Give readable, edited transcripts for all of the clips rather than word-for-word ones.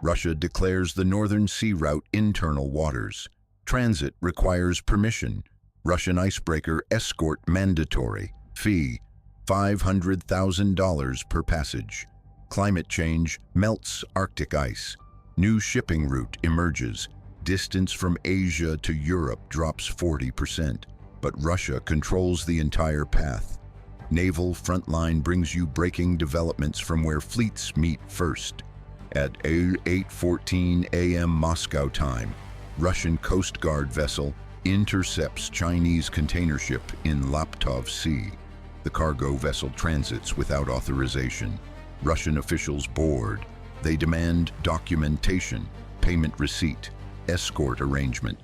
Russia declares the Northern Sea route internal waters. Transit requires permission. Russian icebreaker escort mandatory. Fee, $500,000 per passage. Climate change melts Arctic ice. New shipping route emerges. Distance from Asia to Europe drops 40%, but Russia controls the entire path. Naval Frontline brings you breaking developments from where fleets meet first. At 8:14 a.m. Moscow time, Russian Coast Guard vessel intercepts Chinese container ship in Laptov Sea. The cargo vessel transits without authorization. Russian officials board. They demand documentation, payment receipt, escort arrangement.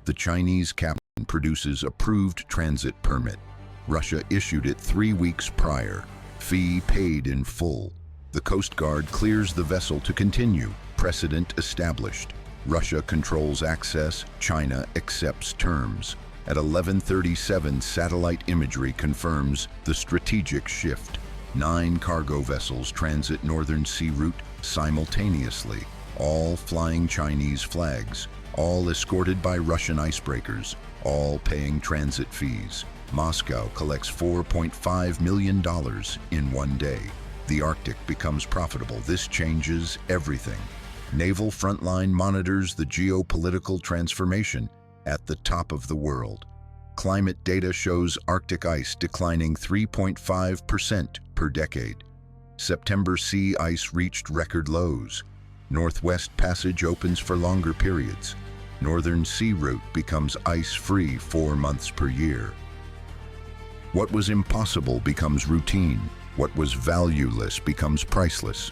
The Chinese captain produces approved transit permit. Russia issued it 3 weeks prior. Fee paid in full. The Coast Guard clears the vessel to continue. Precedent established. Russia controls access. China accepts terms. At 11:37, satellite imagery confirms the strategic shift. 9 cargo vessels transit Northern Sea route simultaneously, all flying Chinese flags, all escorted by Russian icebreakers, all paying transit fees. Moscow collects $4.5 million in one day. The Arctic becomes profitable. This changes everything. Naval Frontline monitors the geopolitical transformation at the top of the world. Climate data shows Arctic ice declining 3.5% per decade. September sea ice reached record lows. Northwest Passage opens for longer periods. Northern Sea route becomes ice-free 4 months per year. What was impossible becomes routine. What was valueless becomes priceless.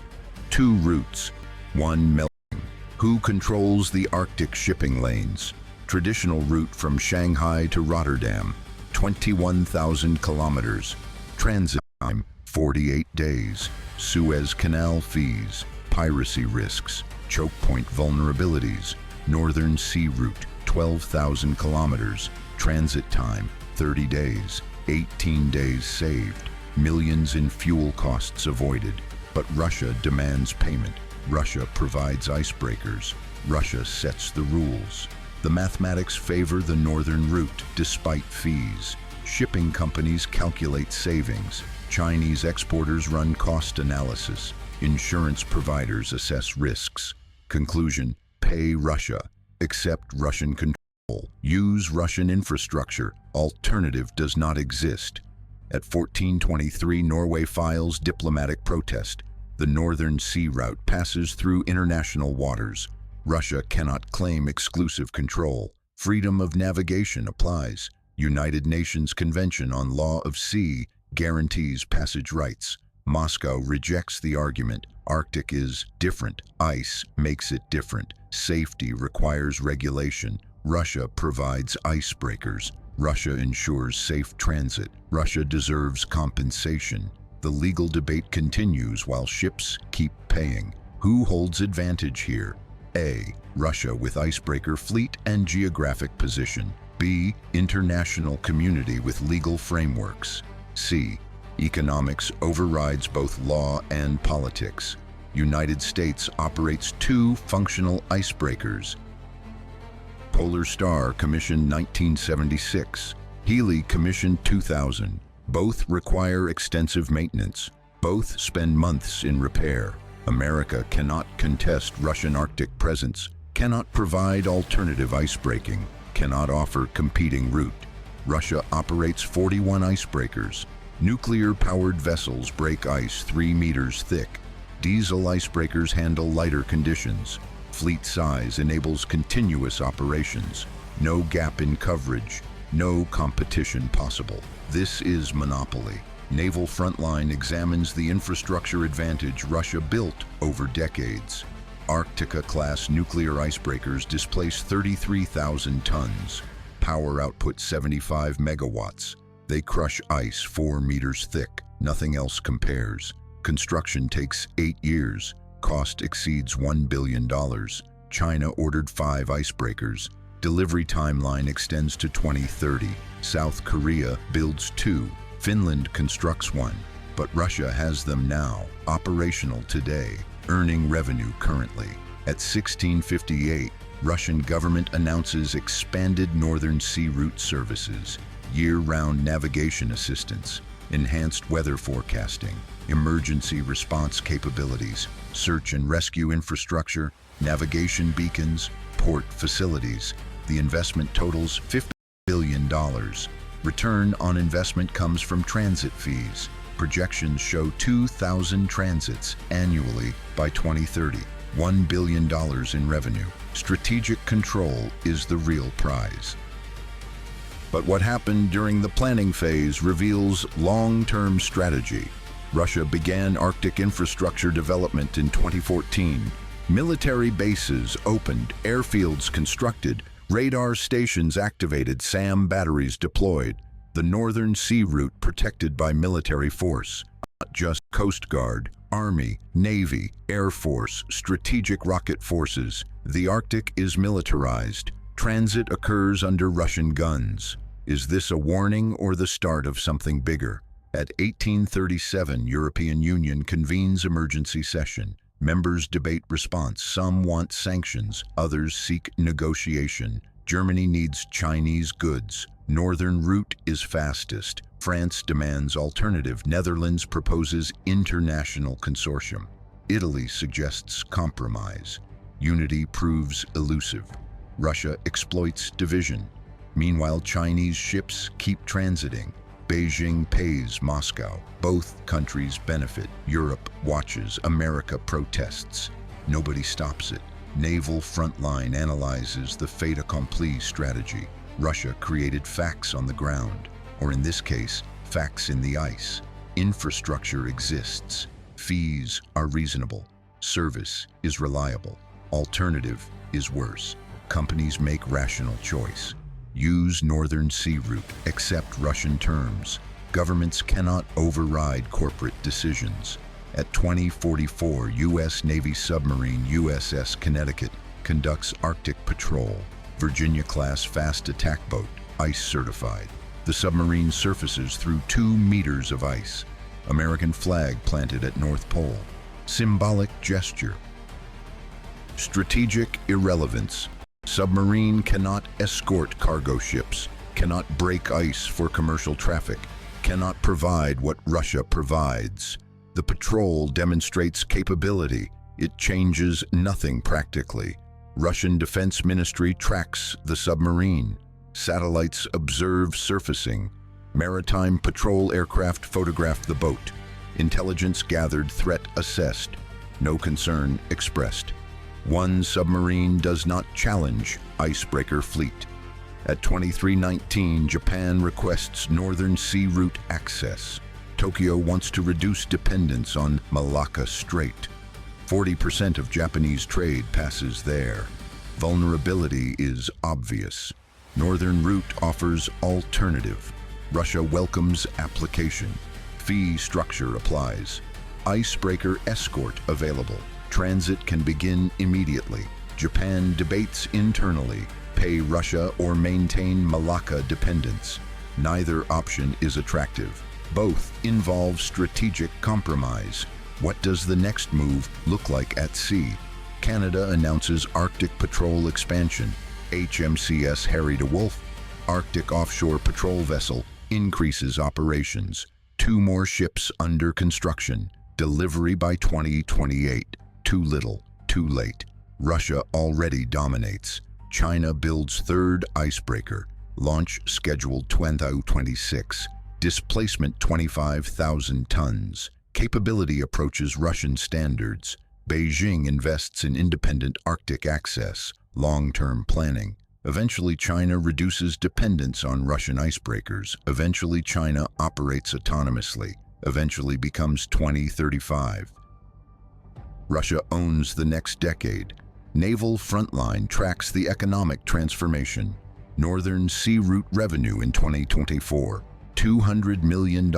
2 routes, 1 melting. Who controls the Arctic shipping lanes? Traditional route from Shanghai to Rotterdam, 21,000 kilometers. Transit time, 48 days. Suez Canal fees, piracy risks, choke point vulnerabilities. Northern Sea route, 12,000 kilometers. Transit time, 30 days. 18 days saved. Millions in fuel costs avoided. But Russia demands payment. Russia provides icebreakers. Russia sets the rules. The mathematics favor the northern route despite fees. Shipping companies calculate savings. Chinese exporters run cost analysis. Insurance providers assess risks. Conclusion: pay Russia. Accept Russian control. Use Russian infrastructure. Alternative does not exist. At 1423, Norway files diplomatic protest. The Northern Sea route passes through international waters. Russia cannot claim exclusive control. Freedom of navigation applies. United Nations Convention on Law of Sea guarantees passage rights. Moscow rejects the argument. Arctic is different. Ice makes it different. Safety requires regulation. Russia provides icebreakers. Russia ensures safe transit. Russia deserves compensation. The legal debate continues while ships keep paying. Who holds advantage here? A. Russia with icebreaker fleet and geographic position. B. International community with legal frameworks. C. Economics overrides both law and politics. United States operates 2 functional icebreakers. Polar Star Commission 1976, Healy Commission 2000. Both require extensive maintenance. Both spend months in repair. America cannot contest Russian Arctic presence, cannot provide alternative icebreaking, cannot offer competing route. Russia operates 41 icebreakers. Nuclear-powered vessels break ice 3 meters thick. Diesel icebreakers handle lighter conditions. Fleet size enables continuous operations. No gap in coverage. No competition possible. This is monopoly. Naval Frontline examines the infrastructure advantage Russia built over decades. Arktika-class nuclear icebreakers displace 33,000 tons. Power output 75 megawatts. They crush ice 4 meters thick. Nothing else compares. Construction takes 8 years. Cost exceeds $1 billion. China ordered 5 icebreakers. Delivery timeline extends to 2030. South Korea builds 2. Finland constructs 1. But Russia has them now, operational today, earning revenue currently. At 1658, Russian government announces expanded Northern Sea Route services, year-round navigation assistance, enhanced weather forecasting, emergency response capabilities, search and rescue infrastructure, navigation beacons, port facilities. The investment totals $50 billion. Return on investment comes from transit fees. Projections show 2,000 transits annually by 2030. $1 billion in revenue. Strategic control is the real prize. But what happened during the planning phase reveals long-term strategy. Russia began Arctic infrastructure development in 2014. Military bases opened, airfields constructed, radar stations activated, SAM batteries deployed. The Northern Sea Route protected by military force, not just Coast Guard, Army, Navy, Air Force, strategic rocket forces. The Arctic is militarized. Transit occurs under Russian guns. Is this a warning or the start of something bigger? At 1837, European Union convenes emergency session. Members debate response. Some want sanctions, others seek negotiation. Germany needs Chinese goods. Northern route is fastest. France demands alternative. Netherlands proposes international consortium. Italy suggests compromise. Unity proves elusive. Russia exploits division. Meanwhile, Chinese ships keep transiting. Beijing pays Moscow. Both countries benefit. Europe watches. America protests. Nobody stops it. Naval Frontline analyzes the fait accompli strategy. Russia created facts on the ground, or in this case, facts in the ice. Infrastructure exists. Fees are reasonable. Service is reliable. Alternative is worse. Companies make rational choice. Use Northern Sea Route. Accept Russian terms. Governments cannot override corporate decisions. At 2044, U.S. Navy submarine USS Connecticut conducts Arctic patrol. Virginia-class fast attack boat, ice certified. The submarine surfaces through 2 meters of ice. American flag planted at North Pole. Symbolic gesture. Strategic irrelevance. Submarine cannot escort cargo ships, cannot break ice for commercial traffic, cannot provide what Russia provides. The patrol demonstrates capability. It changes nothing practically. Russian Defense Ministry tracks the submarine. Satellites observe surfacing. Maritime patrol aircraft photographed the boat. Intelligence gathered, threat assessed. No concern expressed. One submarine does not challenge icebreaker fleet. At 2319, Japan requests Northern Sea Route access. Tokyo wants to reduce dependence on Malacca Strait. 40% of Japanese trade passes there. Vulnerability is obvious. Northern route offers alternative. Russia welcomes application. Fee structure applies. Icebreaker escort available. Transit can begin immediately. Japan debates internally. Pay Russia or maintain Malacca dependence. Neither option is attractive. Both involve strategic compromise. What does the next move look like at sea? Canada announces Arctic patrol expansion. HMCS Harry DeWolf, Arctic offshore patrol vessel, increases operations. 2 more ships under construction. Delivery by 2028. Too little, too late. Russia already dominates. China builds 3rd icebreaker. Launch scheduled 2026. Displacement 25,000 tons. Capability approaches Russian standards. Beijing invests in independent Arctic access. Long-term planning. Eventually, China reduces dependence on Russian icebreakers. Eventually, China operates autonomously. Eventually becomes 2035. Russia owns the next decade. Naval Frontline tracks the economic transformation. Northern Sea Route revenue in 2024, $200 million.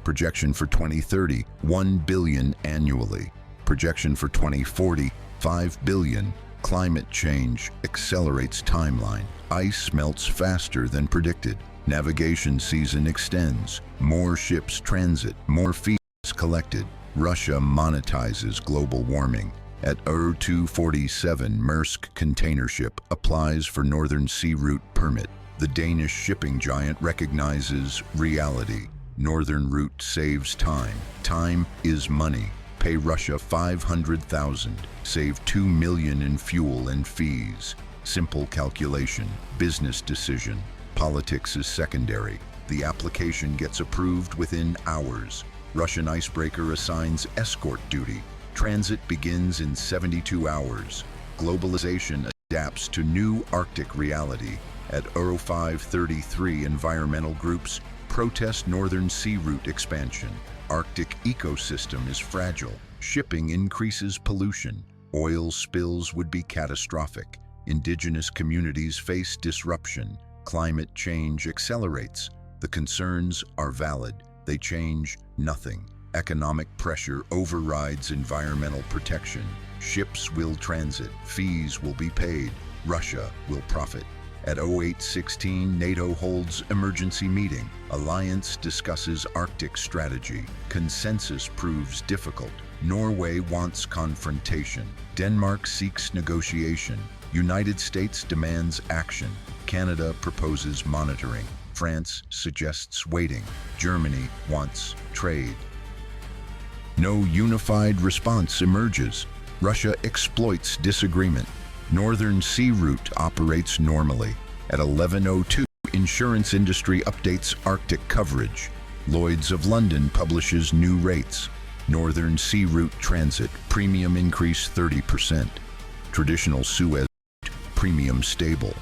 Projection for 2030, $1 billion annually. Projection for 2040, $5 billion. Climate change accelerates timeline. Ice melts faster than predicted. Navigation season extends. More ships transit. More fees collected. Russia monetizes global warming. At 0247, Maersk container ship applies for Northern Sea Route permit. The Danish shipping giant recognizes reality. Northern route saves time. Time is money. Pay Russia 500,000. Save 2 million in fuel and fees. Simple calculation. Business decision. Politics is secondary. The application gets approved within hours. Russian icebreaker assigns escort duty. Transit begins in 72 hours. Globalization adapts to new Arctic reality. At 0533, environmental groups protest Northern Sea Route expansion. Arctic ecosystem is fragile. Shipping increases pollution. Oil spills would be catastrophic. Indigenous communities face disruption. Climate change accelerates. The concerns are valid. They change nothing. Economic pressure overrides environmental protection. Ships will transit. Fees will be paid. Russia will profit. At 0816, NATO holds emergency meeting. Alliance discusses Arctic strategy. Consensus proves difficult. Norway wants confrontation. Denmark seeks negotiation. United States demands action. Canada proposes monitoring. France suggests waiting. Germany wants trade. No unified response emerges. Russia exploits disagreement. Northern Sea Route operates normally. At 11:02, insurance industry updates Arctic coverage. Lloyd's of London publishes new rates. Northern Sea Route transit, premium increase 30%. Traditional Suez premium stable.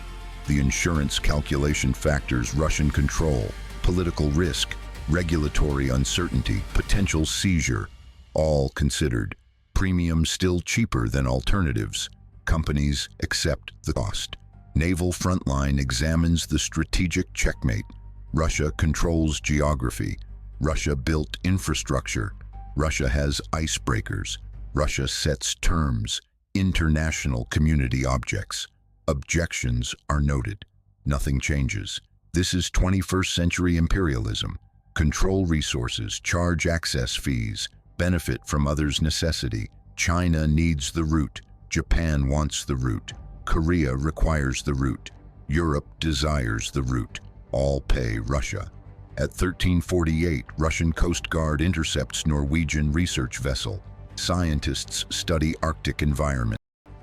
The insurance calculation factors Russian control, political risk, regulatory uncertainty, potential seizure, all considered. Premium still cheaper than alternatives. Companies accept the cost. Naval Frontline examines the strategic checkmate. Russia controls geography. Russia built infrastructure. Russia has icebreakers. Russia sets terms. International community objects. Objections are noted. Nothing changes. This is 21st century imperialism. Control resources, charge access fees, benefit from others' necessity. China needs the route. Japan wants the route. Korea requires the route. Europe desires the route. All pay Russia. At 1348, Russian Coast Guard intercepts Norwegian research vessel. Scientists study Arctic environment.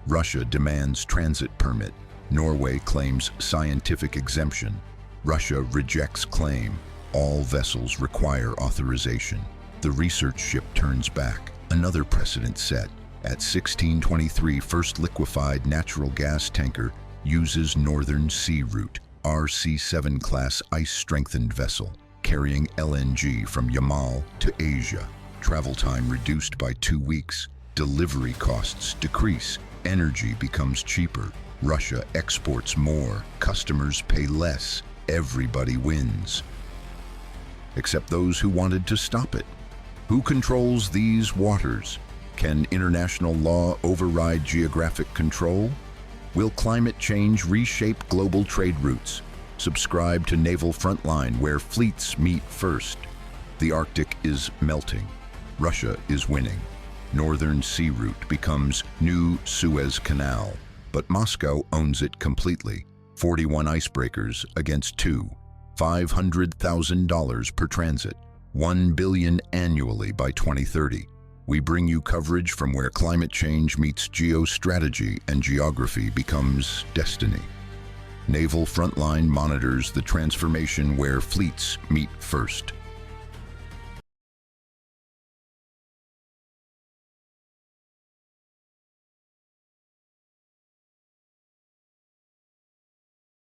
Russia demands transit permit. Norway claims scientific exemption. Russia rejects claim. All vessels require authorization. The research ship turns back. Another precedent set. At 1623, first liquefied natural gas tanker uses Northern Sea Route. RC-7 class ice-strengthened vessel carrying LNG from Yamal to Asia. Travel time reduced by 2 weeks. Delivery costs decrease. Energy becomes cheaper. Russia exports more. Customers pay less. Everybody wins. Except those who wanted to stop it. Who controls these waters? Can international law override geographic control? Will climate change reshape global trade routes? Subscribe to Naval Frontline, where fleets meet first. The Arctic is melting. Russia is winning. Northern Sea Route becomes new Suez Canal, but Moscow owns it completely. 41 icebreakers against 2. $500,000 per transit. $1 billion annually by 2030. We bring you coverage from where climate change meets geostrategy and geography becomes destiny. Naval Frontline monitors the transformation where fleets meet first.